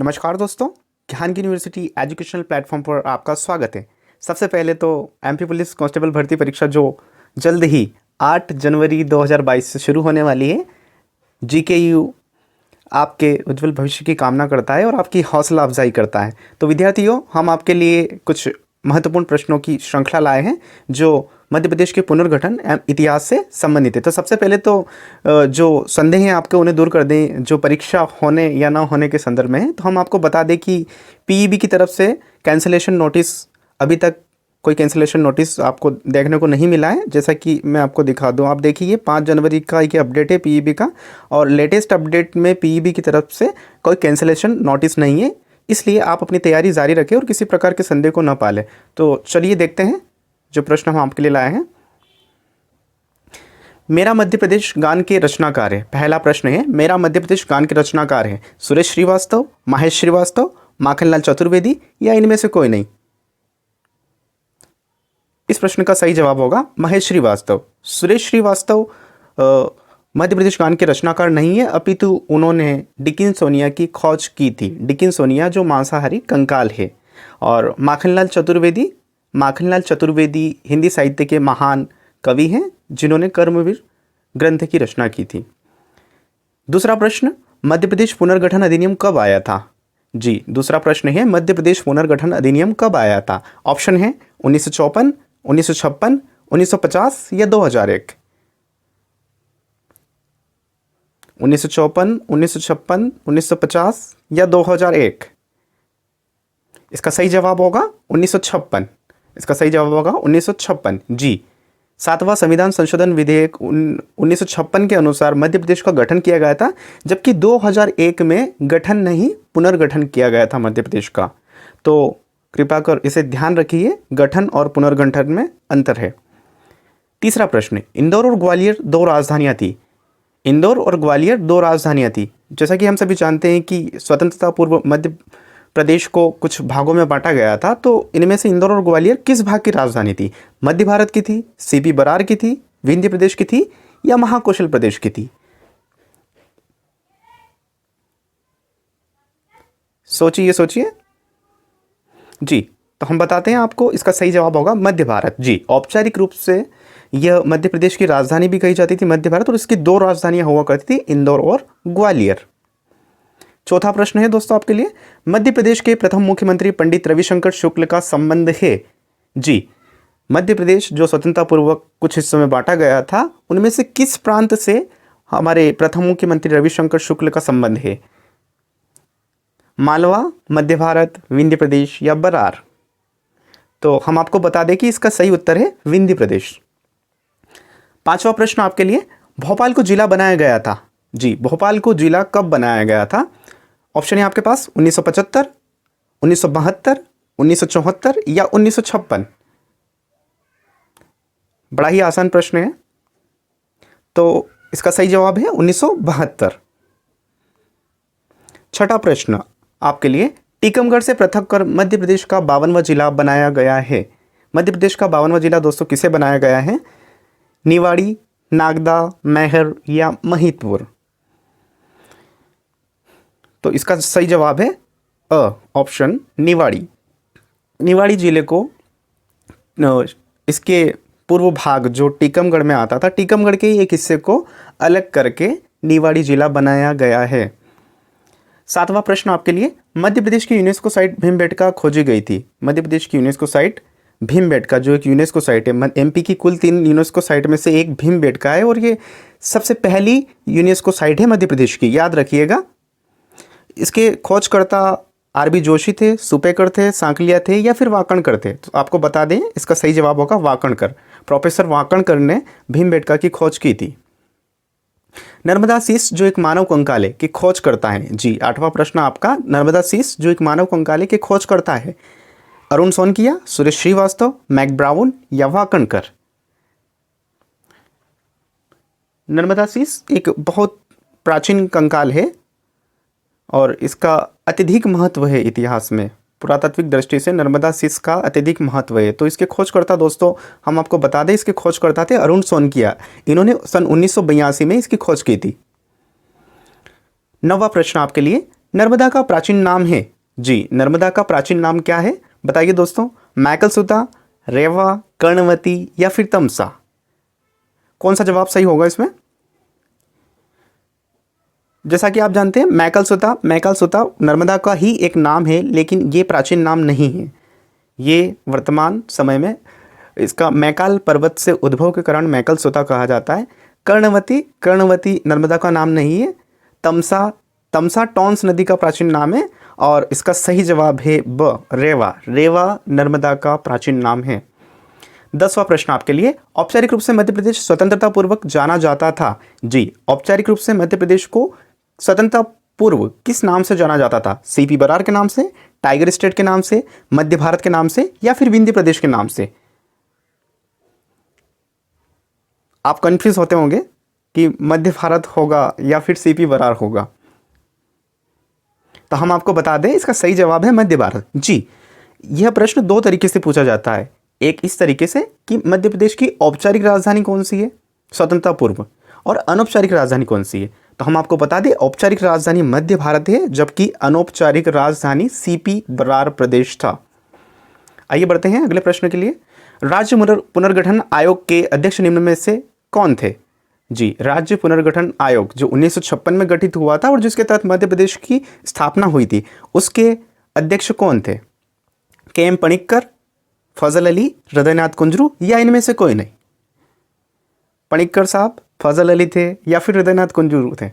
नमस्कार दोस्तों, ज्ञान की यूनिवर्सिटी एजुकेशनल प्लेटफॉर्म पर आपका स्वागत है। सबसे पहले तो एमपी पुलिस कांस्टेबल भर्ती परीक्षा जो जल्द ही 8 जनवरी 2022 से शुरू होने वाली है, जीकेयू आपके उज्जवल भविष्य की कामना करता है और आपकी हौसला अफजाई करता है। तो विद्यार्थियों, हम आपके लिए कुछ महत्वपूर्ण प्रश्नों की श्रृंखला लाए हैं जो मध्य प्रदेश के पुनर्गठन एवं इतिहास से संबंधित है। तो सबसे पहले तो जो संदेह हैं आपके उन्हें दूर कर दें जो परीक्षा होने या ना होने के संदर्भ में है। तो हम आपको बता दें कि पीईबी की तरफ से कैंसिलेशन नोटिस, अभी तक कोई कैंसिलेशन नोटिस आपको देखने को नहीं मिला है। जैसा कि मैं आपको दिखा दूं, आप देखिए 5 जनवरी का ये अपडेट है पीईबी का, और लेटेस्ट अपडेट में पीईबी की तरफ से कोई कैंसिलेशन नोटिस नहीं है। इसलिए आप अपनी तैयारी जारी रखें और किसी प्रकार के संदेह को न पालें। तो चलिए देखते हैं जो प्रश्न हम आपके लिए लाए हैं। मेरा मध्य प्रदेश गान के रचनाकार है। पहला प्रश्न है, मेरा मध्य प्रदेश गान के रचनाकार है सुरेश श्रीवास्तव, महेश श्रीवास्तव, माखनलाल चतुर्वेदी या इनमें से कोई नहीं। इस प्रश्न का सही जवाब होगा महेश श्रीवास्तव। सुरेश श्रीवास्तव मध्य प्रदेश गान के रचनाकार नहीं है, अपितु उन्होंने डिकिंसोनिया की खोज की थी। डिकिंसोनिया जो मांसाहारी कंकाल है। और माखनलाल चतुर्वेदी हिंदी साहित्य के महान कवि हैं जिन्होंने कर्मवीर ग्रंथ की रचना की थी। दूसरा प्रश्न, मध्य प्रदेश पुनर्गठन अधिनियम कब आया था? जी, दूसरा प्रश्न है, मध्य प्रदेश पुनर्गठन अधिनियम कब आया था? ऑप्शन है 1954, 1956, 1950 या 2001। 1954, 1956, 1950 या 2001। इसका सही जवाब होगा 1956। इसका सही जवाब होगा 1956। जी, 7वां संविधान संशोधन विधेयक 1956 के अनुसार मध्य प्रदेश का गठन किया गया था, जबकि 2001 में गठन नहीं पुनर्गठन किया गया था मध्य प्रदेश का। तो कृपया कर इसे ध्यान रखिए, गठन और पुनर्गठन में अंतर है। तीसरा प्रश्न, इंदौर और ग्वालियर दो राजधानियाँ थी। इंदौर और ग्वालियर दो राजधानियाँ थी। जैसा कि हम सभी जानते हैं कि स्वतंत्रता पूर्व मध्य प्रदेश को कुछ भागों में बांटा गया था, तो इनमें से इंदौर और ग्वालियर किस भाग की राजधानी थी? मध्य भारत की थी, सीपी बरार की थी, विंध्य प्रदेश की थी या महाकौशल प्रदेश की थी? सोचिए। जी, तो हम बताते हैं आपको, इसका सही जवाब होगा मध्य भारत। जी, औपचारिक रूप से यह मध्य प्रदेश की राजधानी भी कही जाती थी मध्य भारत, और इसकी दो राजधानियां हुआ करती थी, इंदौर और ग्वालियर। चौथा प्रश्न है दोस्तों आपके लिए, मध्य प्रदेश के प्रथम मुख्यमंत्री पंडित रविशंकर शुक्ल का संबंध है। जी, मध्य प्रदेश जो स्वतंत्रता पूर्वक कुछ हिस्सों में बांटा गया था, उनमें से किस प्रांत से हमारे प्रथम मुख्यमंत्री रविशंकर शुक्ल का संबंध है? मालवा, मध्य भारत, विंध्य प्रदेश या बरार? तो हम आपको बता दें कि इसका सही उत्तर है विंध्य प्रदेश। पांचवा प्रश्न आपके लिए, भोपाल को जिला बनाया गया था। जी, भोपाल को जिला कब बनाया गया था? ऑप्शन है आपके पास 1975, 1972, 1974 या 1956। बड़ा ही आसान प्रश्न है, तो इसका सही जवाब है 1972। छठा प्रश्न आपके लिए, टीकमगढ़ से पृथक कर मध्य प्रदेश का 52वां जिला बनाया गया है। मध्य प्रदेश का 52वां जिला दोस्तों किसे बनाया गया है? निवाड़ी, नागदा, मैहर या महिदपुर? तो इसका सही जवाब है ऑप्शन निवाड़ी। निवाड़ी जिले को इसके पूर्व भाग जो टीकमगढ़ में आता था, टीकमगढ़ के एक हिस्से को अलग करके निवाड़ी जिला बनाया गया है। सातवां प्रश्न आपके लिए, मध्य प्रदेश की यूनेस्को साइट भीमबेटका खोजी गई थी। मध्य प्रदेश की यूनेस्को साइट भीमबेटका जो एक यूनेस्को साइट है, एमपी की कुल 3 यूनेस्को साइट में से एक भीमबेटका है, और ये सबसे पहली यूनेस्को साइट है मध्य प्रदेश की, याद रखिएगा। इसके खोजकर्ता आरबी जोशी थे, सुपेकर थे, सांकलिया थे या फिर वाकणकर थे? तो आपको बता दें इसका सही जवाब होगा वाकणकर। प्रोफेसर वाकणकर ने भीमबेटका की खोज की थी। नर्मदा शीश जो एक मानव कंकाल की खोज करता है। जी, 8वां प्रश्न आपका, नर्मदा शीश जो एक मानव कंकाल की खोज करता है, अरुण सोनकिया, सुरेश श्रीवास्तव, मैक ब्राउन या वाकणकर? नर्मदा शीश एक बहुत प्राचीन कंकाल है और इसका अत्यधिक महत्व है इतिहास में। पुरातात्विक दृष्टि से नर्मदा शीश का अत्यधिक महत्व है। तो इसके खोजकर्ता दोस्तों हम आपको बता दें, इसके खोजकर्ता थे अरुण सोनकिया। इन्होंने सन 1982 में इसकी खोज की थी। 9वां प्रश्न आपके लिए, नर्मदा का प्राचीन नाम है? जी, नर्मदा का प्राचीन नाम क्या है बताइए दोस्तों? मैकलसुता, रेवा, कर्णवती या फिर तमसा? कौन सा जवाब सही होगा इसमें? जैसा कि आप जानते हैं मैकलसुता नर्मदा का ही एक नाम है, लेकिन ये प्राचीन नाम नहीं है। ये वर्तमान समय में इसका मैकाल पर्वत से उद्भव के कारण मैकलसुता कहा जाता है। कर्णवती नर्मदा का नाम नहीं है। तमसा टॉन्स नदी का प्राचीन नाम है और इसका सही जवाब है ब, रेवा नर्मदा का प्राचीन नाम है। 10वां प्रश्न आपके लिए, औपचारिक रूप से मध्य प्रदेश स्वतंत्रता पूर्वक जाना जाता था? जी, औपचारिक रूप से मध्य प्रदेश को स्वतंत्रता पूर्व किस नाम से जाना जाता था? सीपी बरार के नाम से, टाइगर स्टेट के नाम से, मध्य भारत के नाम से या फिर विंध्य प्रदेश के नाम से? आप कंफ्यूज होते होंगे कि मध्य भारत होगा या फिर सीपी बरार होगा, तो हम आपको बता दें इसका सही जवाब है मध्य भारत। जी, यह प्रश्न दो तरीके से पूछा जाता है। एक इस तरीके से कि मध्य प्रदेश की औपचारिक राजधानी कौन सी है स्वतंत्रता पूर्व, और अनौपचारिक राजधानी कौन सी है? तो हम आपको बता दें औपचारिक राजधानी मध्य भारत है, जबकि अनौपचारिक राजधानी सीपी बरार प्रदेश था। आइए बढ़ते हैं अगले प्रश्न के लिए। राज्य पुनर्गठन आयोग के अध्यक्ष निम्न में से कौन थे? जी, राज्य पुनर्गठन आयोग जो 1956 में गठित हुआ था और जिसके तहत मध्य प्रदेश की स्थापना हुई थी, उसके अध्यक्ष कौन थे? के.एम. पणिक्कर, फजल अली, हृदयनाथ कुंजरू या इनमें से कोई नहीं? पणिक्कर साहब, फजल अली थे या फिर हृदयनाथ कुंजरू थे?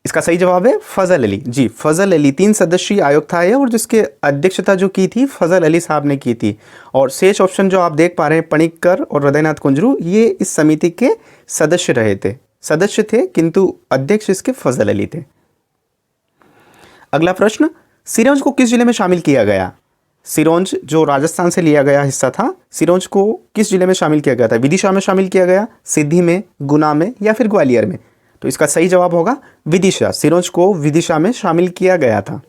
इसका सही जवाब है फजल अली। जी, फजल अली 3 सदस्यीय आयोग था और जिसके अध्यक्षता जो की थी फजल अली साहब ने की थी। और शेष ऑप्शन जो आप देख पा रहे हैं पणिक्कर और हृदयनाथ कुंजरू, ये इस समिति के सदस्य थे किंतु अध्यक्ष इसके फजल अली थे। अगला प्रश्न, सिरोंज को किस जिले में शामिल किया गया? सिरोंज जो राजस्थान से लिया गया हिस्सा था, सिरोंज को किस जिले में शामिल किया गया था? विदिशा में शामिल किया गया, सिद्धि में, गुना में या फिर ग्वालियर में? तो इसका सही जवाब होगा विदिशा। सिरोंज को विदिशा में शामिल किया गया था।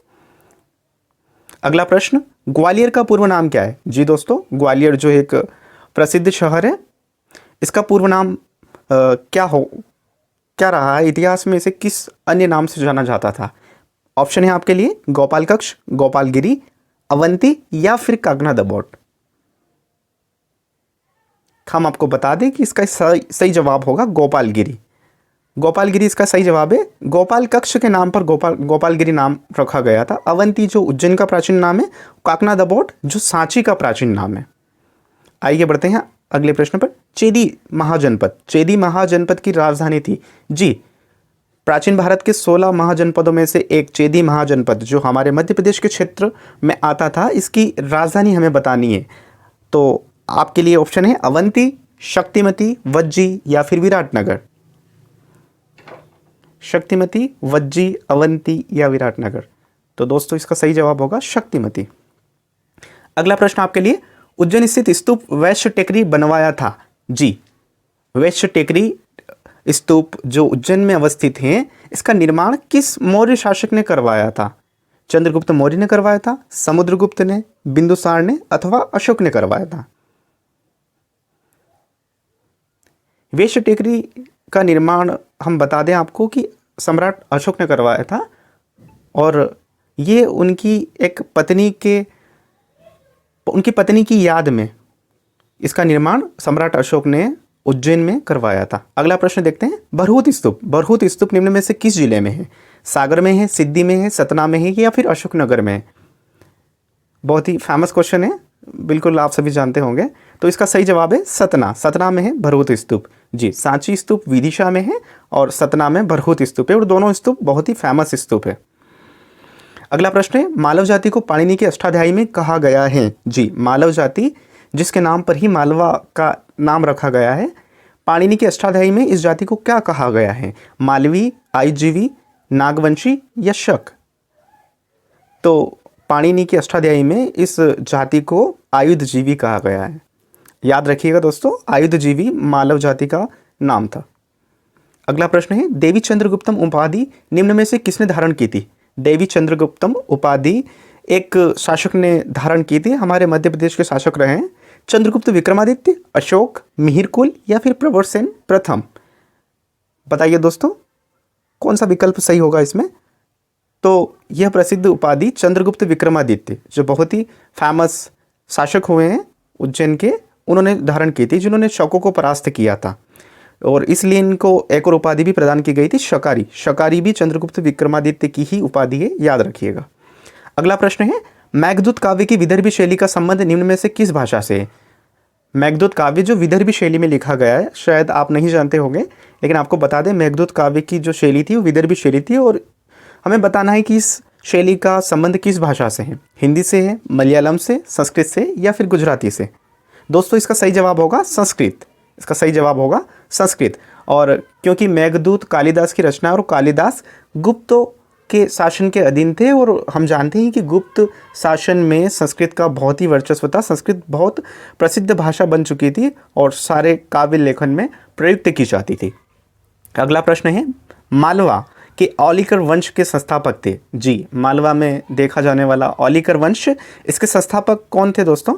अगला प्रश्न, ग्वालियर का पूर्व नाम क्या है? जी दोस्तों, ग्वालियर जो एक प्रसिद्ध शहर है, इसका पूर्व नाम क्या रहा है? इतिहास में इसे किस अन्य नाम से जाना जाता था? ऑप्शन है आपके लिए गोपाल कक्ष, गोपालगिरी, अवंती या फिर कागना दबोट। हम आपको बता दें कि इसका सही जवाब होगा गोपालगिरी। गोपालगिरी इसका सही जवाब है। गोपाल कक्ष के नाम पर गोपालगिरी नाम रखा गया था। अवंती जो उज्जैन का प्राचीन नाम है, काकना दबोट जो सांची का प्राचीन नाम है। आइए बढ़ते हैं अगले प्रश्न पर। चेदी महाजनपद की राजधानी थी? जी, प्राचीन भारत के 16 महाजनपदों में से एक चेदी महाजनपद जो हमारे मध्य प्रदेश के क्षेत्र में आता था, इसकी राजधानी हमें बतानी है। तो आपके लिए ऑप्शन है अवंती, शक्तिमती, वज्जी या फिर विराटनगर। शक्तिमती, वज्जी, अवंती या विराटनगर? तो दोस्तों इसका सही जवाब होगा शक्तिमती। अगला प्रश्न आपके लिए, उज्जैन स्थित स्तूप वैश्य टेकरी बनवाया था? जी, वैश्य टेकरी स्तूप जो उज्जैन में अवस्थित हैं, इसका निर्माण किस मौर्य शासक ने करवाया था? चंद्रगुप्त मौर्य ने करवाया था, समुद्रगुप्त ने, बिंदुसार ने अथवा अशोक ने करवाया था? वैश्य टेकरी का निर्माण हम बता दें आपको कि सम्राट अशोक ने करवाया था और ये उनकी पत्नी की याद में इसका निर्माण सम्राट अशोक ने उज्जैन में करवाया था। अगला प्रश्न देखते हैं। बरहुत स्तूप निम्न में से किस जिले में है? सागर में है, सिद्धि में है, सतना में है या फिर अशोकनगर में है? बहुत ही फेमस क्वेश्चन है, बिल्कुल आप सभी जानते होंगे। तो इसका सही जवाब है सतना में है बरहुत स्तूप। जी, सांची स्तूप विदिशा में है और सतना में बरहुत स्तूप है और दोनों स्तूप बहुत ही फेमस स्तूप है। अगला प्रश्न है, मालव जाति को पाणिनि के अष्टाध्यायी में कहा गया है? जी, मालव जाति जिसके नाम पर ही मालवा का नाम रखा गया है, पाणिनि के अष्टाध्यायी में इस जाति को क्या कहा गया है? मालवी, आयुजीवी, नागवंशी या शक? तो पाणिनि के अष्टाध्यायी में इस जाति को आयुधजीवी कहा गया है। याद रखिएगा दोस्तों, आयुधजीवी मालव जाति का नाम था। अगला प्रश्न है, देवी चंद्रगुप्तम उपाधि निम्न में से किसने धारण की थी? देवी चंद्रगुप्तम उपाधि एक शासक ने धारण की थी, हमारे मध्य प्रदेश के शासक रहे हैं। चंद्रगुप्त विक्रमादित्य, अशोक, मिहिरकुल या फिर प्रवरसेन प्रथम? बताइए दोस्तों कौन सा विकल्प सही होगा इसमें। तो यह प्रसिद्ध उपाधि चंद्रगुप्त विक्रमादित्य, जो बहुत ही फेमस शासक हुए हैं उज्जैन के, उन्होंने धारण की थी, जिन्होंने शकों को परास्त किया था। और इसलिए इनको एक और उपाधि भी प्रदान की गई थी, शकारी। शकारी भी चंद्रगुप्त विक्रमादित्य की ही उपाधि है, याद रखिएगा। अगला प्रश्न है, मेघदूत काव्य की विदर्भी शैली का संबंध निम्न में से किस भाषा से है। मेघदूत काव्य जो विदर्भी शैली में लिखा गया है, शायद आप नहीं जानते होंगे, लेकिन आपको बता दें मेघदूत काव्य की जो शैली थी वो विदर्भी शैली थी। और हमें बताना है कि इस शैली का संबंध किस भाषा से है, हिंदी से है, मलयालम से, संस्कृत से, या फिर गुजराती से। दोस्तों इसका सही जवाब होगा संस्कृत। इसका सही जवाब होगा संस्कृत। और क्योंकि मेघदूत कालिदास की रचना और कालिदास गुप्तों के शासन के अधीन थे, और हम जानते हैं कि गुप्त शासन में संस्कृत का बहुत ही वर्चस्व था। संस्कृत बहुत प्रसिद्ध भाषा बन चुकी थी और सारे काव्य लेखन में प्रयुक्त की जाती थी। अगला प्रश्न है, मालवा के औलिकर वंश के संस्थापक थे। जी, मालवा में देखा जाने वाला औलिकर वंश, इसके संस्थापक कौन थे दोस्तों।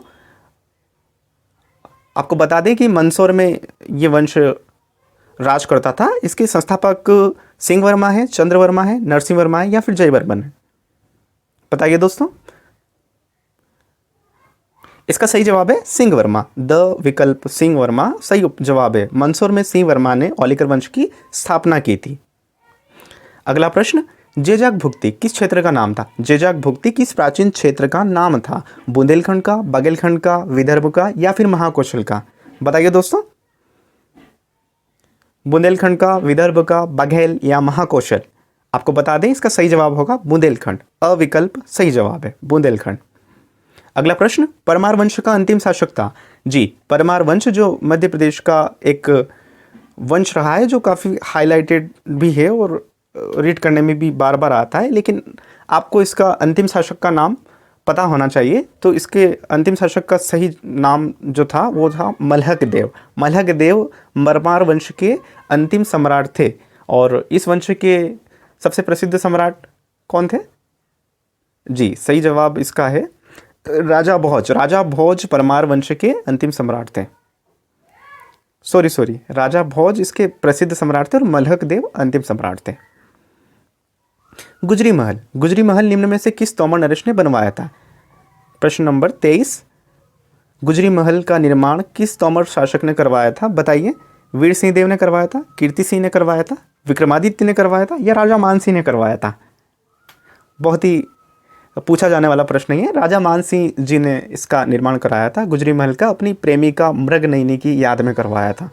आपको बता दें कि मंदसौर में ये वंश राज करता था। इसके संस्थापक सिंह वर्मा है, चंद्र वर्मा है, नरसिंह वर्मा है, या फिर जयवर्मन है। बताइए दोस्तों। इसका सही जवाब है सिंह वर्मा। द विकल्प सिंह वर्मा सही जवाब है। मंदसौर में सिंह वर्मा ने औलिकर वंश की स्थापना की थी। अगला प्रश्न, जेजाक भुक्ति किस क्षेत्र का नाम था। जेजाक भुक्ति किस प्राचीन क्षेत्र का नाम था। बुंदेलखंड का, बघेलखंड का, विदर्भ का, या फिर महाकौशल का। बताइए दोस्तों। बुंदेलखंड का, विदर्भ का, बघेल या महाकौशल। आपको बता दें इसका सही जवाब होगा बुंदेलखंड। अविकल्प सही जवाब है बुंदेलखंड। अगला प्रश्न, परमार वंश का अंतिम शासक था। जी, परमार वंश जो मध्य प्रदेश का एक वंश रहा है, जो काफ़ी हाईलाइटेड भी है और रीड करने में भी बार बार आता है, लेकिन आपको इसका अंतिम शासक का नाम पता होना चाहिए। तो इसके अंतिम शासक का सही नाम जो था वो था मलहक देव। मलहक देव परमार वंश के अंतिम सम्राट थे। और इस वंश के सबसे प्रसिद्ध सम्राट कौन थे। जी, सही जवाब इसका है राजा भोज। राजा भोज परमार वंश के अंतिम सम्राट थे। सॉरी, राजा भोज इसके प्रसिद्ध सम्राट थे और मलहक देव अंतिम सम्राट थे। गुजरी महल। गुजरी महल निम्न में से किस तोमर नरेश ने बनवाया था। प्रश्न नंबर 23, गुजरी महल का निर्माण किस तोमर शासक ने करवाया था। बताइए। वीर सिंह देव ने करवाया था, कीर्ति सिंह ने करवाया था, विक्रमादित्य ने करवाया था, या राजा मानसिंह ने करवाया था। बहुत ही पूछा जाने वाला प्रश्न है। राजा मानसिंह जी ने इसका निर्माण कराया था। गुजरी महल का अपनी प्रेमिका मृगनयनी की याद में करवाया था।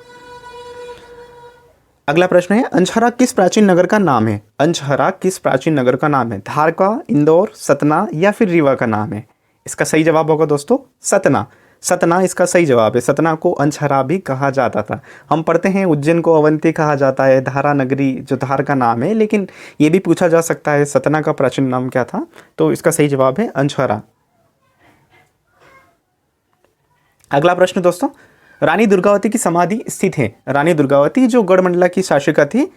अगला प्रश्न है, अंजहरा किस प्राचीन नगर का नाम है। अंजहरा किस प्राचीन नगर का नाम है। धार का, इंदौर, सतना, या फिर रीवा का नाम है। इसका सही जवाब होगा दोस्तों सतना। सतना इसका सही जवाब है। सतना को अंजहरा भी कहा जाता था। हम पढ़ते हैं उज्जैन को अवंती कहा जाता है, धारा नगरी जो धार का नाम है, लेकिन ये भी पूछा जा सकता है सतना का प्राचीन नाम क्या था। तो इसका सही जवाब है अंजहरा। अगला प्रश्न दोस्तों, रानी दुर्गावती की समाधि स्थित है। रानी दुर्गावती जो गढ़मंडला की शासिका थी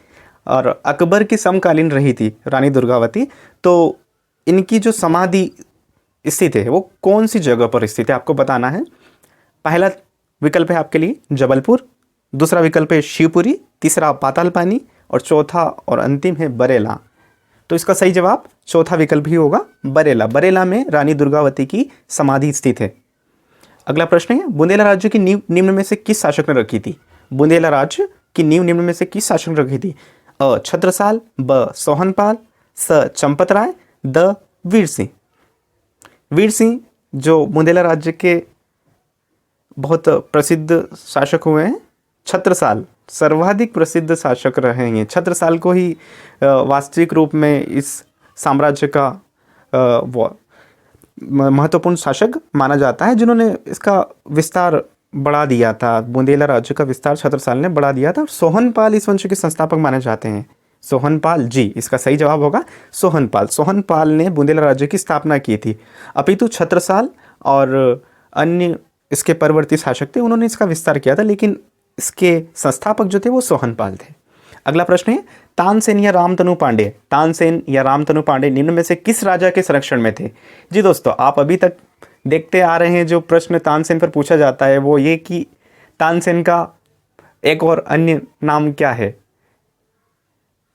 और अकबर की समकालीन रही थी रानी दुर्गावती, तो इनकी जो समाधि स्थित है वो कौन सी जगह पर स्थित है, आपको बताना है। पहला विकल्प है आपके लिए जबलपुर, दूसरा विकल्प है शिवपुरी, तीसरा पातालपानी, और चौथा और अंतिम है बरेला। तो इसका सही जवाब चौथा विकल्प ही होगा, बरेला। बरेला में रानी दुर्गावती की समाधि स्थित है। अगला प्रश्न है, बुंदेला राज्य की नींव निम्न में से किस शासक ने रखी थी। बुंदेला राज्य की नींव निम्न में से किस शासक ने रखी थी। अ छत्रसाल, ब सोहनपाल, स चंपतराय, द वीर सिंह। वीर सिंह जो बुंदेला राज्य के बहुत प्रसिद्ध शासक हुए हैं। छत्रसाल सर्वाधिक प्रसिद्ध शासक रहे हैं। छत्रसाल को ही वास्तविक रूप में इस साम्राज्य का महत्वपूर्ण शासक माना जाता है, जिन्होंने इसका विस्तार बढ़ा दिया था। बुंदेला राज्य का विस्तार छत्रसाल ने बढ़ा दिया था। सोहनपाल इस वंश के संस्थापक माने जाते हैं। सोहनपाल, जी इसका सही जवाब होगा सोहनपाल। सोहनपाल ने बुंदेला राज्य की स्थापना की थी, अपितु छत्रसाल और अन्य इसके परवर्ती शासक थे, उन्होंने इसका विस्तार किया था, लेकिन इसके संस्थापक जो थे वो सोहनपाल थे। अगला प्रश्न है, तानसेन या रामतनु पांडे। तानसेन या रामतनु पांडे निम्न में से किस राजा के संरक्षण में थे। जी दोस्तों, आप अभी तक देखते आ रहे हैं जो प्रश्न तानसेन पर पूछा जाता है वो ये कि तानसेन का एक और अन्य नाम क्या है।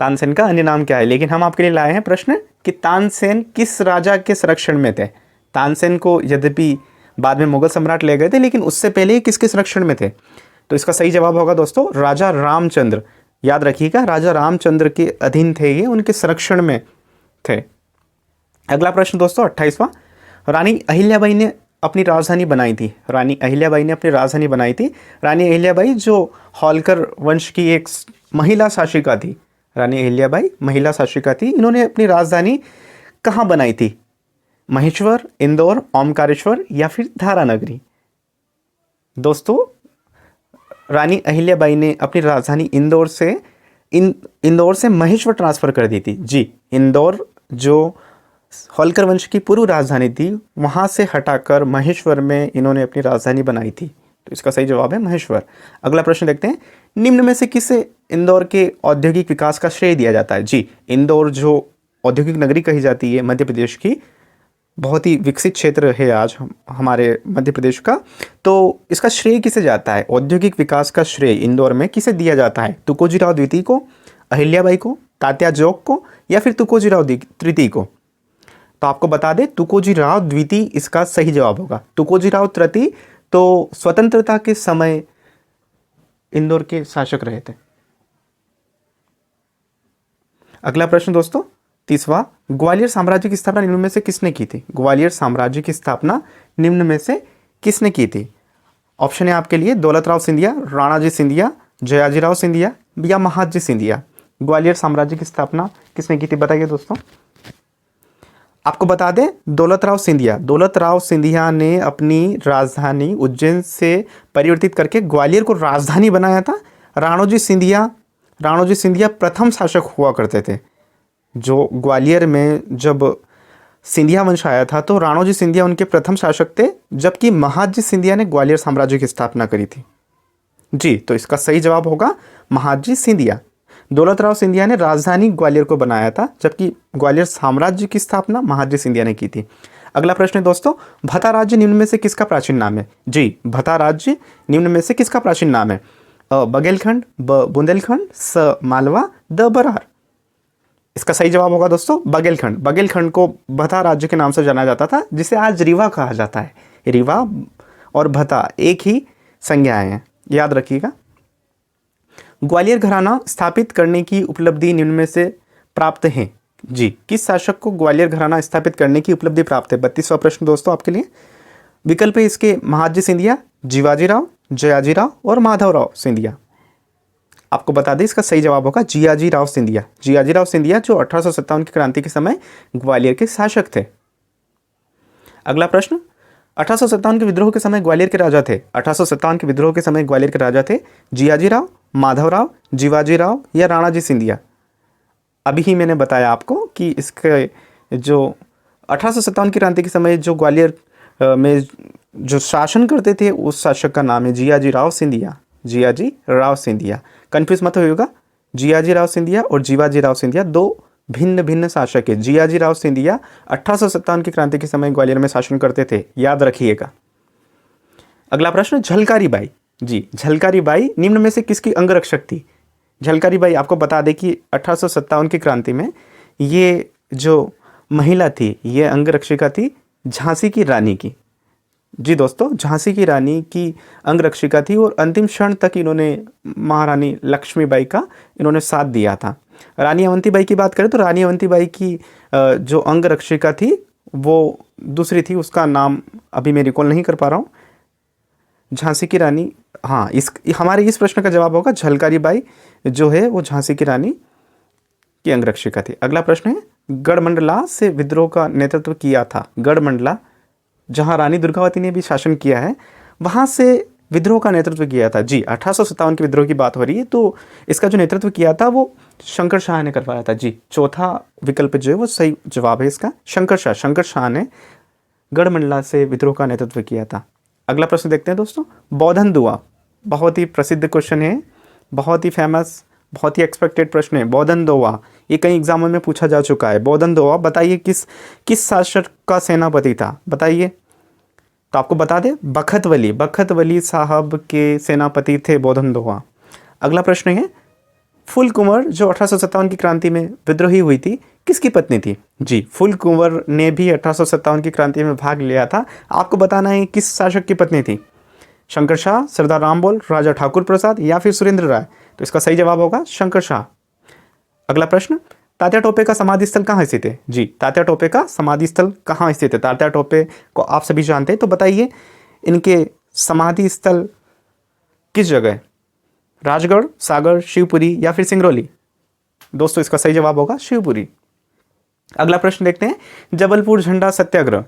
तानसेन का अन्य नाम क्या है? लेकिन हम आपके लिए लाए हैं प्रश्न कि तानसेन किस राजा के संरक्षण में थे। तानसेन को यद्यपि बाद में मुगल सम्राट ले गए थे, लेकिन उससे पहले ही किसके संरक्षण में थे? तो इसका सही जवाब होगा दोस्तों राजा रामचंद्र। याद रखिएगा, राजा रामचंद्र के अधीन थे ये, उनके संरक्षण में थे। अगला प्रश्न दोस्तों 28वां, रानी अहिल्याबाई ने अपनी राजधानी बनाई थी। रानी अहिल्याबाई ने अपनी राजधानी बनाई थी। रानी अहिल्याबाई जो होलकर वंश की एक महिला शासिका थी। रानी अहिल्याबाई महिला शासिका थी। इन्होंने अपनी राजधानी कहाँ बनाई थी? महेश्वर, इंदौर, ओमकारेश्वर या फिर धारानगरी? दोस्तों रानी अहिल्याबाई ने अपनी राजधानी इंदौर से महेश्वर ट्रांसफ़र कर दी थी। जी, इंदौर जो होलकर वंश की पूर्व राजधानी थी, वहाँ से हटाकर महेश्वर में इन्होंने अपनी राजधानी बनाई थी। तो इसका सही जवाब है महेश्वर। अगला प्रश्न देखते हैं, निम्न में से किसे इंदौर के औद्योगिक विकास का श्रेय दिया जाता है? जी, इंदौर जो औद्योगिक नगरी कही जाती है मध्य प्रदेश की, बहुत ही विकसित क्षेत्र है आज हमारे मध्य प्रदेश का, तो इसका श्रेय किसे जाता है? औद्योगिक विकास का श्रेय इंदौर में किसे दिया जाता है? तुकोजीराव द्वितीय को, अहिल्याबाई को, तात्या जोग को या फिर तुकोजीराव तृतीय को? तो आपको बता दें तुकोजीराव द्वितीय इसका सही जवाब होगा। तुकोजीराव तृतीय तो स्वतंत्रता के समय इंदौर के शासक रहे थे। अगला प्रश्न दोस्तों 30वां, ग्वालियर साम्राज्य की स्थापना निम्न में से किसने की थी? ग्वालियर साम्राज्य की स्थापना निम्न में से किसने की थी? ऑप्शन है आपके लिए दौलतराव सिंधिया, राणाजी सिंधिया, जयाजीराव सिंधिया या महादजी सिंधिया। ग्वालियर साम्राज्य की स्थापना किसने की थी बताइए दोस्तों। आपको बता दें दौलतराव सिंधिया। दौलतराव सिंधिया ने अपनी राजधानी उज्जैन से परिवर्तित करके ग्वालियर को राजधानी बनाया था। राणोजी सिंधिया प्रथम शासक हुआ करते थे। जो ग्वालियर में जब सिंधिया वंश आया था तो राणोजी सिंधिया उनके प्रथम शासक थे, जबकि महादजी सिंधिया ने ग्वालियर साम्राज्य की स्थापना करी थी। जी, तो इसका सही जवाब होगा महादजी सिंधिया। दौलतराव सिंधिया ने राजधानी ग्वालियर को बनाया था, जबकि ग्वालियर साम्राज्य की स्थापना महादजी सिंधिया ने की थी। अगला प्रश्न है दोस्तों, भता राज्य निम्न में से किसका प्राचीन नाम है? जी, भता राज्य निम्न में से किसका प्राचीन नाम है? बघेलखंड, ब बुंदेलखंड, स मालवा, द बरार। इसका सही जवाब होगा दोस्तों बघेलखंड। बघेलखंड को भता राज्य के नाम से जाना जाता था, जिसे आज रीवा कहा जाता है। रीवा और भता एक ही संज्ञाएं हैं, याद रखिएगा। ग्वालियर घराना स्थापित करने की उपलब्धि निम्न में से प्राप्त है? जी, किस शासक को ग्वालियर घराना स्थापित करने की उपलब्धि प्राप्त है? 32वां प्रश्न दोस्तों आपके लिए। विकल्प है इसके महादजी सिंधिया, जीवाजीराव, जयाजीराव और माधवराव सिंधिया। आपको बता दें इसका सही जवाब होगा जियाजीराव सिंधिया। जियाजीराव सिंधिया जो 1857 की क्रांति के समय ग्वालियर के शासक थे। अगला प्रश्न, 1857 के विद्रोह के समय ग्वालियर के राजा थे। 1857 के विद्रोह के समय ग्वालियर के राजा थे जियाजीराव, माधवराव, जीवाजीराव या राणाजी सिंधिया। अभी ही मैंने बताया आपको कि इसके जो 1857 की क्रांति के समय जो ग्वालियर में जो शासन करते थे उस शासक का नाम है जियाजीराव सिंधिया। जियाजीराव सिंधिया, कन्फ्यूज मत होइएगा। जियाजीराव सिंधिया और जीवाजीराव सिंधिया दो भिन्न भिन्न शासक है। जियाजीराव सिंधिया 1857 की क्रांति के समय ग्वालियर में शासन करते थे, याद रखिएगा। अगला प्रश्न, झलकारी बाई। जी, झलकारी बाई निम्न में से किसकी अंगरक्षक थी? झलकारी बाई आपको बता दें कि 1857 की क्रांति में ये जो महिला थी ये अंगरक्षिका थी झांसी की रानी की। जी दोस्तों, झांसी की रानी की अंगरक्षिका थी और अंतिम क्षण तक इन्होंने महारानी लक्ष्मीबाई का इन्होंने साथ दिया था। रानी अवंतीबाई की बात करें तो रानी अवंतीबाई की जो अंगरक्षिका थी वो दूसरी थी, उसका नाम अभी मैं रिकॉल नहीं कर पा रहा हूँ। झांसी की रानी, हाँ, हमारे इस प्रश्न का जवाब होगा झलकारी बाई जो है वो झांसी की रानी की अंगरक्षिका थी। अगला प्रश्न है, गढ़मंडला से विद्रोह का नेतृत्व किया था। गढ़मंडला जहाँ रानी दुर्गावती ने भी शासन किया है वहाँ से विद्रोह का नेतृत्व किया था। जी, 1857 के विद्रोह की बात हो रही है, तो इसका जो नेतृत्व किया था वो शंकर शाह ने करवाया था। जी, चौथा विकल्प जो है वो सही जवाब है इसका, शंकर शाह ने गढ़मंडला से विद्रोह का नेतृत्व किया था। अगला प्रश्न देखते हैं दोस्तों, बौद्धन दुआ, बहुत ही प्रसिद्ध क्वेश्चन है, बहुत ही फेमस, बहुत ही एक्सपेक्टेड प्रश्न है। बौद्धन दोआ ये कई एग्जामों में पूछा जा चुका है। बौद्धन दोआ बताइए किस शासक का सेनापति था, बताइए। तो आपको बता दें बखत वली साहब के सेनापति थे बौद्धन दोआ। अगला प्रश्न है, फूल कुंवर जो 1857 की क्रांति में विद्रोही हुई थी, किसकी पत्नी थी? जी, फूल कुंवर ने भी 1857 की क्रांति में भाग लिया था। आपको बताना है किस शासक की पत्नी थी? शंकर शाह, सरदार रामबोल, राजा ठाकुर प्रसाद या फिर सुरेंद्र राय? तो इसका सही जवाब होगा शंकर शाह। अगला प्रश्न, तात्या टोपे का समाधि स्थल कहाँ स्थित है? जी, तात्या टोपे का समाधि स्थल कहाँ स्थित है? तात्या टोपे को आप सभी जानते हैं, तो बताइए इनके समाधि स्थल किस जगह है? राजगढ़, सागर, शिवपुरी या फिर सिंगरौली? दोस्तों इसका सही जवाब होगा शिवपुरी। अगला प्रश्न देखते हैं, जबलपुर झंडा सत्याग्रह,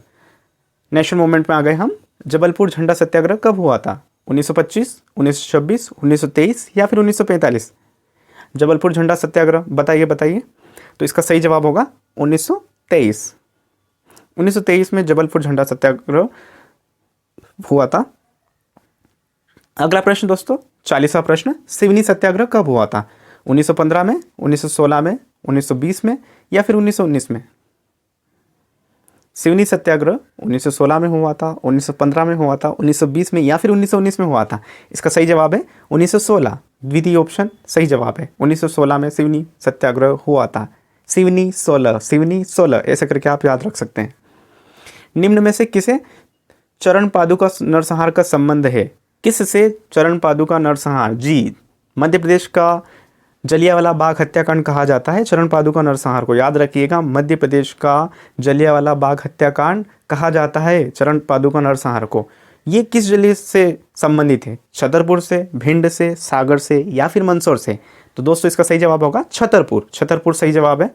नेशनल मूवमेंट में आ गए हम। जबलपुर झंडा सत्याग्रह कब हुआ था? 1925, 1926, 1923 या फिर 1945? जबलपुर झंडा सत्याग्रह बताइए बताइए। तो इसका सही जवाब होगा 1923। 1923 में जबलपुर झंडा सत्याग्रह हुआ था। अगला प्रश्न दोस्तों, 40वां प्रश्न, सिवनी सत्याग्रह कब हुआ था? 1915 में, 1916 में, 1920 में या फिर 1919 में? सिवनी सत्याग्रह 1916 में हुआ था, 1915 में हुआ था, 1920 में या फिर 1919 में हुआ था? इसका सही जवाब है 1916। द्वितीय ऑप्शन सही जवाब है। 1916 में सिवनी सत्याग्रह हुआ था। सिवनी 16 ऐसे करके आप याद रख सकते हैं। निम्न में से किसे चरण पादुका नरसंहार का संबंध है? किससे चरण पादुका नरसंहार? जी, मध्य प्रदेश का जलियांवाला बाग हत्याकांड कहा जाता है चरण पादुका नरसंहार को। याद रखिएगा, मध्य प्रदेश का जलियांवाला बाग हत्याकांड कहा जाता है चरण पादुका नरसंहार को। ये किस जिले से संबंधित है? छतरपुर से, भिंड से, सागर से या फिर मंदसौर से? तो दोस्तों इसका सही जवाब होगा छतरपुर। छतरपुर सही जवाब है।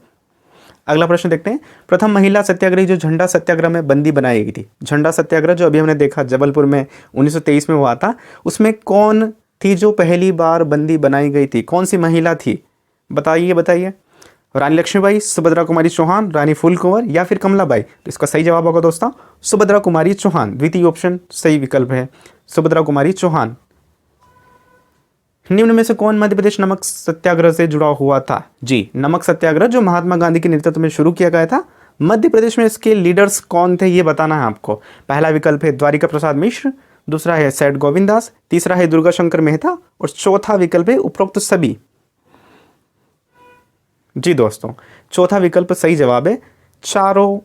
अगला प्रश्न देखते हैं, प्रथम महिला सत्याग्रही जो झंडा सत्याग्रह में बंदी बनाई गई थी। झंडा सत्याग्रह जो अभी हमने देखा जबलपुर में 1923 में हुआ था, उसमें कौन थी जो पहली बार बंदी बनाई गई थी? कौन सी महिला थी? बताइए बताइए। रानी लक्ष्मीबाई, सुभद्रा कुमारी चौहान, रानी फूल कुंवर या फिर कमलाबाई? तो इसका सही जवाब होगा दोस्तों सुभद्रा कुमारी चौहान। द्वितीय ऑप्शन सही विकल्प है, सुभद्रा कुमारी चौहान। निम्न में से कौन मध्य प्रदेश नमक सत्याग्रह से जुड़ा हुआ था? जी, नमक सत्याग्रह जो महात्मा गांधी के नेतृत्व में शुरू किया गया था, मध्य प्रदेश में इसके लीडर्स कौन थे ये बताना है आपको। पहला विकल्प है द्वारिका प्रसाद मिश्र, दूसरा है सेठ गोविंददास, तीसरा है दुर्गा शंकर मेहता और चौथा विकल्प है उपरोक्त सभी। जी दोस्तों, चौथा विकल्प सही जवाब है। चारों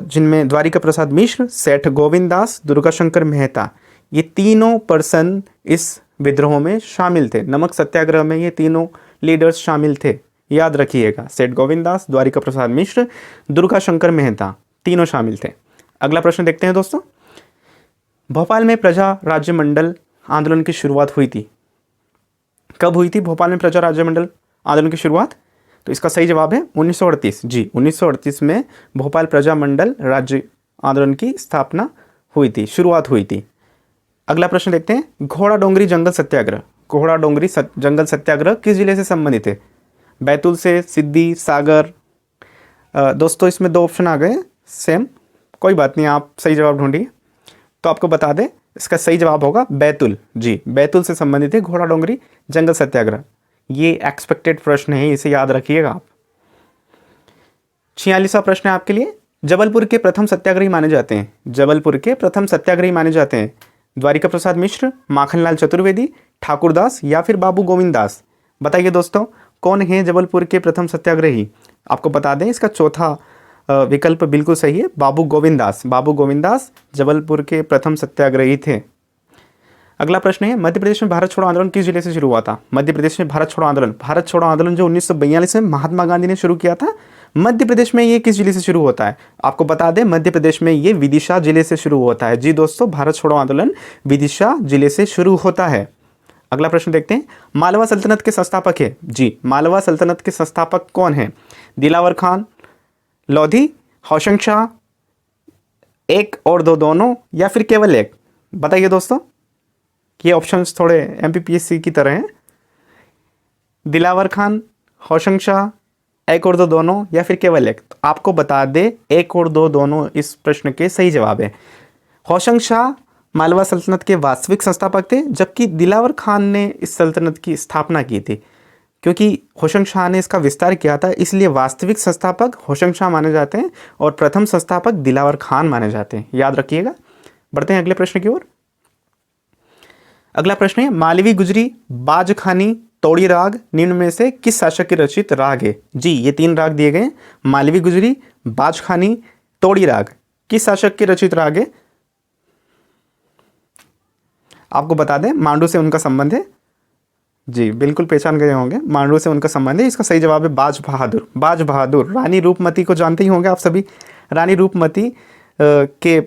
जिनमें द्वारिका प्रसाद मिश्र, सेठ गोविंददास, दुर्गा शंकर मेहता, ये तीनों पर्सन इस विद्रोह में शामिल थे। नमक सत्याग्रह में ये तीनों लीडर्स शामिल थे, याद रखिएगा। सेठ गोविंददास, द्वारिका प्रसाद मिश्र, दुर्गा शंकर मेहता, तीनों शामिल थे। अगला प्रश्न देखते हैं दोस्तों, भोपाल में प्रजा राज्य मंडल आंदोलन की शुरुआत हुई थी। कब हुई थी भोपाल में प्रजा राज्य मंडल आंदोलन की शुरुआत? तो इसका सही जवाब है 1938। जी, 1938 में भोपाल प्रजा मंडल राज्य आंदोलन की स्थापना हुई थी, शुरुआत हुई थी। अगला प्रश्न देखते हैं, घोड़ा डोंगरी जंगल सत्याग्रह। घोड़ा डोंगरी जंगल सत्याग्रह किस जिले से संबंधित है? बैतूल से, सिद्दी, सागर? दोस्तों इसमें दो ऑप्शन आ गए सेम, कोई बात नहीं, आप सही जवाब ढूंढिए। तो आपको बता दें इसका सही जवाब होगा बैतूल। जी, बैतूल से संबंधित है घोड़ा डोंगरी जंगल सत्याग्रह। ये एक्सपेक्टेड प्रश्न है, इसे याद रखिएगा आप। 46वां प्रश्न है आपके लिए, जबलपुर के प्रथम सत्याग्रही माने जाते हैं। जबलपुर के प्रथम सत्याग्रही माने जाते हैं द्वारिका प्रसाद मिश्र, माखनलाल चतुर्वेदी, ठाकुरदास या फिर बाबू गोविंद दास? बताइए दोस्तों कौन है जबलपुर के प्रथम सत्याग्रही? आपको बता दें इसका चौथा विकल्प बिल्कुल सही है, बाबू गोविंद दास। बाबू गोविंद दास जबलपुर के प्रथम सत्याग्रही थे। अगला प्रश्न है, मध्य प्रदेश में भारत छोड़ो आंदोलन किस जिले से शुरू हुआ था? मध्य प्रदेश में भारत छोड़ो आंदोलन जो 1942 में महात्मा गांधी ने शुरू किया था, मध्य प्रदेश में ये किस जिले से शुरू होता है? आपको बता दें मध्य प्रदेश में ये विदिशा जिले से शुरू होता है। जी दोस्तों, भारत छोड़ो आंदोलन विदिशा जिले से शुरू होता है। अगला प्रश्न देखते हैं, मालवा सल्तनत के संस्थापक है। जी, मालवा सल्तनत के संस्थापक कौन है? दिलावर खान लोधी, हौशंग शाह, एक और दो दोनों या फिर केवल एक? बताइए दोस्तों, ये ऑप्शंस थोड़े एमपीपीएससी की तरह हैं। दिलावर खान, हौशंग शाह, एक और दो दोनों या फिर केवल एक? तो आपको बता दे एक और दो दोनों इस प्रश्न के सही जवाब है। हौशंग शाह मालवा सल्तनत के वास्तविक संस्थापक थे, जबकि दिलावर खान ने इस सल्तनत की स्थापना की थी। क्योंकि हौशंग शाह ने इसका विस्तार किया था, इसलिए वास्तविक संस्थापक हौशंग शाह माने जाते हैं और प्रथम संस्थापक दिलावर खान माने जाते हैं, याद रखिएगा। बढ़ते हैं अगले प्रश्न की ओर। अगला प्रश्न है, मालवी गुजरी बाज खानी तोड़ी राग निम्न में से किस शासक के रचित राग है? जी, ये 3 राग दिए गए, मालवी गुजरी, बाजखानी, तोड़ी राग। किस शासक के रचित राग है? आपको बता दें, मांडू से उनका संबंध है। जी, बिल्कुल पहचान गए होंगे, मांडू से उनका संबंध है। इसका सही जवाब है बाज बहादुर। बाज बहादुर रानी रूपमती को जानते ही होंगे आप सभी। रानी रूपमती के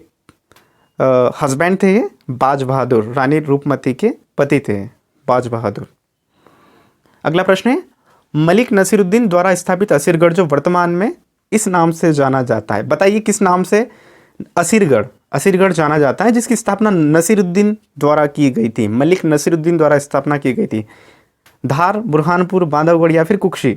हस्बैंड थे ये बाज बहादुर, रानी रूपमती के पति थे बाज बहादुर। अगला प्रश्न है, मलिक नसीरुद्दीन द्वारा स्थापित असीरगढ़ जो वर्तमान में इस नाम से जाना जाता है, बताइए किस नाम से असीरगढ़ जाना जाता है, जिसकी स्थापना नसीरुद्दीन द्वारा की गई थी? मलिक नसीरुद्दीन द्वारा स्थापना की गई थी। धार, बुरहानपुर, बांधवगढ़ या फिर कुक्षी?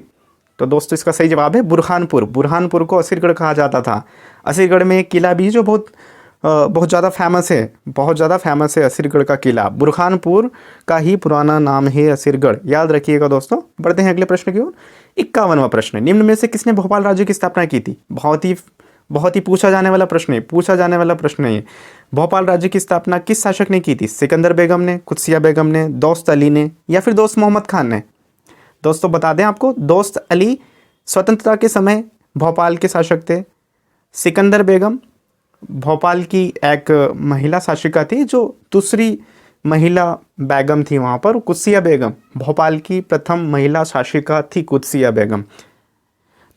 तो दोस्तों इसका सही जवाब है बुरहानपुर। बुरहानपुर को असीरगढ़ कहा जाता था। असीरगढ़ में एक किला भी जो बहुत ज़्यादा फेमस है, बहुत ज़्यादा फेमस है असीरगढ़ का किला। बुरहानपुर का ही पुराना नाम है असीरगढ़, याद रखिएगा दोस्तों। बढ़ते हैं अगले प्रश्न की ओर। 51वां प्रश्न, निम्न में से किसने भोपाल राज्य की स्थापना की थी? बहुत ही पूछा जाने वाला प्रश्न है। भोपाल राज्य की स्थापना किस शासक ने की थी? सिकंदर बेगम ने, कुत्सिया बेगम ने, दोस्त अली ने या फिर दोस्त मोहम्मद खान ने? दोस्तों बता दें आपको, दोस्त अली स्वतंत्रता के समय भोपाल के शासक थे। सिकंदर बेगम भोपाल की एक महिला शासिका थी, जो दूसरी महिला बेगम थी वहाँ पर। कुत्सिया बेगम भोपाल की प्रथम महिला शासिका थी, कुत्सिया बेगम।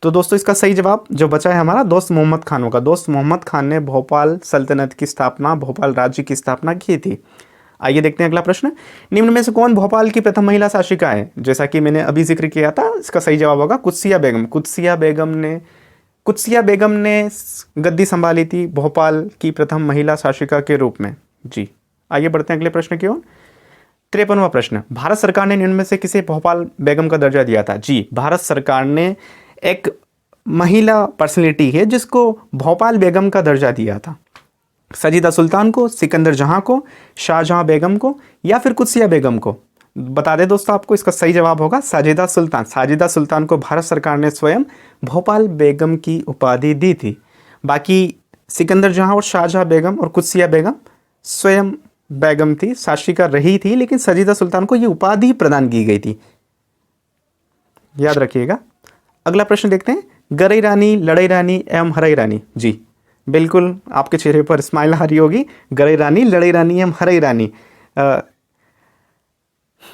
तो दोस्तों इसका सही जवाब जो बचा है हमारा दोस्त मोहम्मद खान होगा। दोस्त मोहम्मद खान ने भोपाल सल्तनत की स्थापना, भोपाल राज्य की स्थापना की थी। आइए देखते हैं अगला प्रश्न, निम्न में से कौन भोपाल की प्रथम महिला शासिका है? जैसा कि मैंने अभी जिक्र किया था, इसका सही जवाब होगा कुत्सिया बेगम। कुत्सिया बेगम ने गद्दी संभाली थी भोपाल की प्रथम महिला शासिका के रूप में। जी, आइए बढ़ते हैं अगले प्रश्न की ओर। 53वां प्रश्न, भारत सरकार ने निम्न में से किसे भोपाल बेगम का दर्जा दिया था? जी, भारत सरकार ने एक महिला पर्सनैलिटी है जिसको भोपाल बेगम का दर्जा दिया था। सजीदा सुल्तान को, सिकंदर जहां को, शाहजहां बेगम को या फिर कुत्सिया बेगम को? बता दें दोस्तों आपको, इसका सही जवाब होगा साजिदा सुल्तान। साजिदा सुल्तान को भारत सरकार ने स्वयं भोपाल बेगम की उपाधि दी थी। बाकी सिकंदर जहां और शाहजहां बेगम और कुत्सिया बेगम स्वयं बेगम थी, शासिका रही थी, लेकिन सजीदा सुल्तान को ये उपाधि प्रदान की गई थी, याद रखिएगा। अगला प्रश्न देखते हैं, गरई रानी, लड़ई रानी एवं हरई रानी? जी, बिल्कुल आपके चेहरे पर स्माइल आ रही होगी। गरई रानी, लड़ई रानी एवं हरई रानी,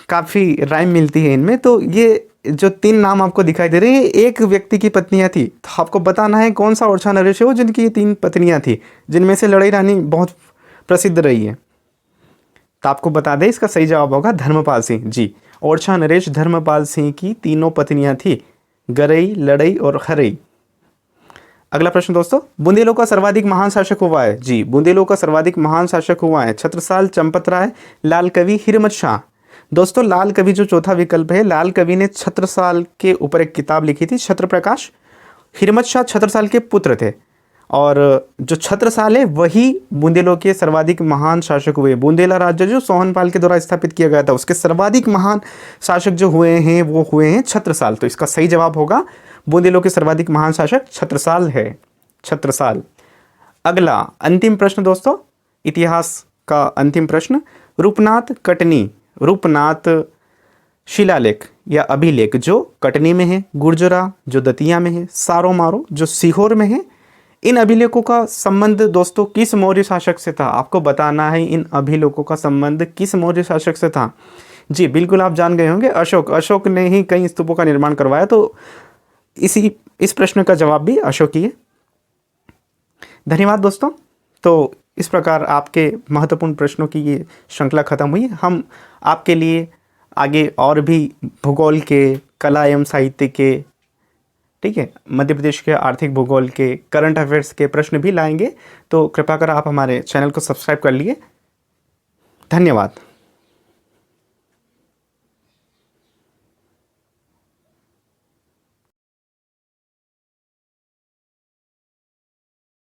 काफ़ी राइम मिलती है इनमें। तो ये जो 3 नाम आपको दिखाई दे रहे हैं, एक व्यक्ति की पत्नियां थी। तो आपको बताना है कौन सा ओरछा नरेश है वो जिनकी ये 3 पत्नियां थी, जिनमें से लड़ई रानी बहुत प्रसिद्ध रही है। तो आपको बता दें, इसका सही जवाब होगा धर्मपाल सिंह। जी, ओरछा नरेश धर्मपाल सिंह की 3 पत्नियां थी, गरई, लड़ई और हरई। अगला प्रश्न दोस्तों, बुंदेलों का सर्वाधिक महान शासक हुआ है? जी, बुंदेलों का सर्वाधिक महान शासक हुआ है छत्रसाल, चंपत राय, लाल कवि, हिरमत शाह। दोस्तों लाल कवि जो चौथा विकल्प है, लाल कवि ने छत्रसाल के ऊपर एक किताब लिखी थी, छत्रप्रकाश। हिरमत शाह छत्रसाल के पुत्र थे, और जो छत्रसाल है वही बुंदेलों के सर्वाधिक महान शासक हुए। बुंदेला राज्य जो सोहनपाल के द्वारा स्थापित किया गया था, उसके सर्वाधिक महान शासक जो हुए हैं वो हुए हैं छत्रसाल। तो इसका सही जवाब होगा बुंदेलों के सर्वाधिक महान शासक छत्रसाल है, छत्रसाल। अगला अंतिम प्रश्न दोस्तों, इतिहास का अंतिम प्रश्न, रूपनाथ कटनी, रूपनाथ शिलालेख या अभिलेख जो कटनी में है, गुर्जरा जो दतिया में है, सारो मारो जो सीहोर में है, इन अभिलेखों का संबंध दोस्तों किस मौर्य शासक से था? आपको बताना है इन अभिलेखों का संबंध किस मौर्य शासक से था। जी, बिल्कुल आप जान गए होंगे, अशोक ने ही कई स्तूपों का निर्माण करवाया। तो इस प्रश्न का जवाब भी अशोक ही है। धन्यवाद दोस्तों। तो इस प्रकार आपके महत्वपूर्ण प्रश्नों की ये श्रृंखला खत्म हुई। हम आपके लिए आगे और भी भूगोल के, कला एवं साहित्य के, ठीक है, मध्य प्रदेश के आर्थिक भूगोल के, करंट अफेयर्स के प्रश्न भी लाएंगे। तो कृपया कर आप हमारे चैनल को सब्सक्राइब कर लिए। धन्यवाद।